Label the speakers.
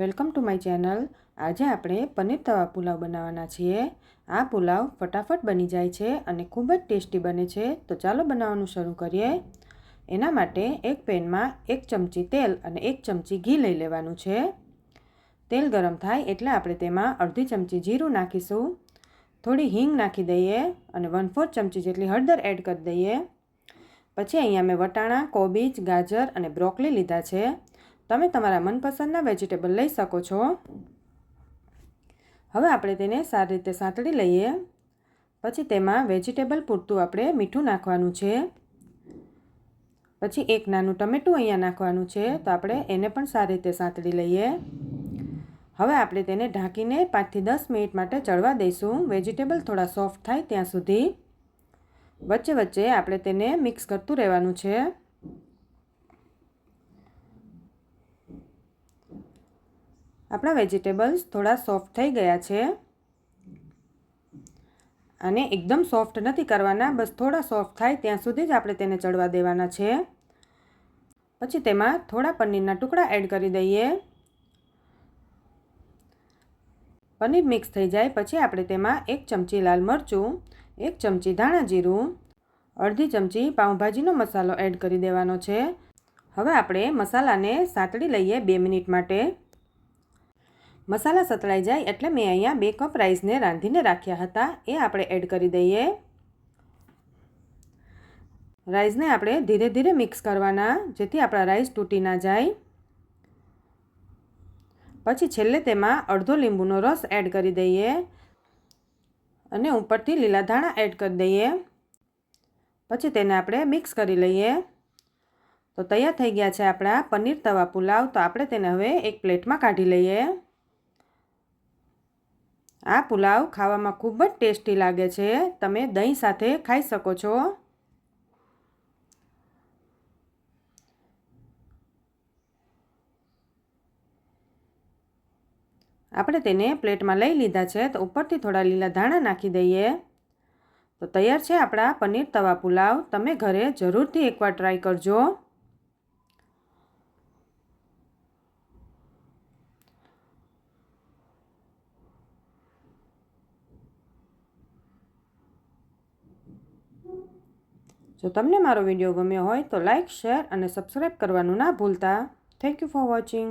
Speaker 1: Welcome to my channel. આજે આપણે પનીર તવા પુલાવ બનાવવાના છીએ। આ પુલાવ ફટાફટ બની જાય છે અને ખૂબ જ ટેસ્ટી બને છે। તો ચાલો બનાવવાનું શરૂ કરીએ। એના માટે એક પેનમાં 1 ચમચી તેલ અને 1 ચમચી ઘી લઈ લેવાનું છે। તેલ ગરમ થાય એટલે આપણે તેમાં અડધી ચમચી જીરું નાખીશું, થોડી હિંગ નાખી દઈએ અને 1/4 ચમચી જેટલી હળદર એડ કરી દઈએ। પછી અહીંયા મેં વટાણા, કોબીજ, ગાજર અને બ્રોકલી લીધા છે। તમે તમારા મનપસંદના વેજીટેબલ લઈ શકો છો। હવે આપણે તેને સારી રીતે સાંતળી લઈએ। પછી તેમાં વેજીટેબલ પૂરતું આપણે મીઠું નાખવાનું છે। પછી એક નાનું ટમેટું અહીંયા નાખવાનું છે, તો આપણે એને પણ સારી રીતે સાંતળી લઈએ। હવે આપણે તેને ઢાંકીને 5 થી 10 મિનિટ માટે ચડવા દઈશું, વેજીટેબલ થોડા સોફ્ટ થાય ત્યાં સુધી। વચ્ચે વચ્ચે આપણે તેને મિક્સ કરતું રહેવાનું છે। આપણા વેજીટેબલ્સ થોડા સોફ્ટ થઈ ગયા છે। આને એકદમ સોફ્ટ નથી કરવાના, બસ થોડા સોફ્ટ થાય ત્યાં સુધી જ આપણે તેને ચડવા દેવાના છે। પછી તેમાં થોડા પનીરના ટુકડા એડ કરી દઈએ। પનીર મિક્સ થઈ જાય પછી આપણે તેમાં 1 ચમચી લાલ મરચું, 1 ચમચી ધાણા જીરું, અડધી ચમચી પાઉંભાજીનો મસાલો એડ કરી દેવાનો છે। હવે આપણે મસાલાને સાંતળી લઈએ 2 મિનિટ માટે। મસાલા સતળાઈ જાય એટલે મેં અહીંયા 2 કપ રાઈસને રાંધીને રાખ્યા હતા, એ આપણે એડ કરી દઈએ। રાઈસને આપણે ધીરે ધીરે મિક્સ કરવાના, જેથી આપણા રાઈસ તૂટી ના જાય। પછી છેલ્લે તેમાં અડધો લીંબુનો રસ એડ કરી દઈએ અને ઉપરથી લીલા ધાણા એડ કરી દઈએ। પછી તેને આપણે મિક્સ કરી લઈએ। તો તૈયાર થઈ ગયા છે આપણા પનીર તવા પુલાવ। તો આપણે તેને હવે એક પ્લેટમાં કાઢી લઈએ। આ પુલાવ ખાવામાં ખૂબ જ ટેસ્ટી લાગે છે, તમે દહીં સાથે ખાઈ શકો છો। આપણે તેને પ્લેટમાં લઈ લીધા છે, તો ઉપરથી થોડા લીલા ધાણા નાખી દઈએ। તો તૈયાર છે આપણા પનીર તવા પુલાવ। તમે ઘરે જરૂરથી એકવાર ટ્રાય કરજો। જો તમને મારો વિડીયો ગમ્યો હોય તો લાઈક, શેર અને સબસ્ક્રાઈબ કરવાનું ના ભૂલતા। Thank you for watching.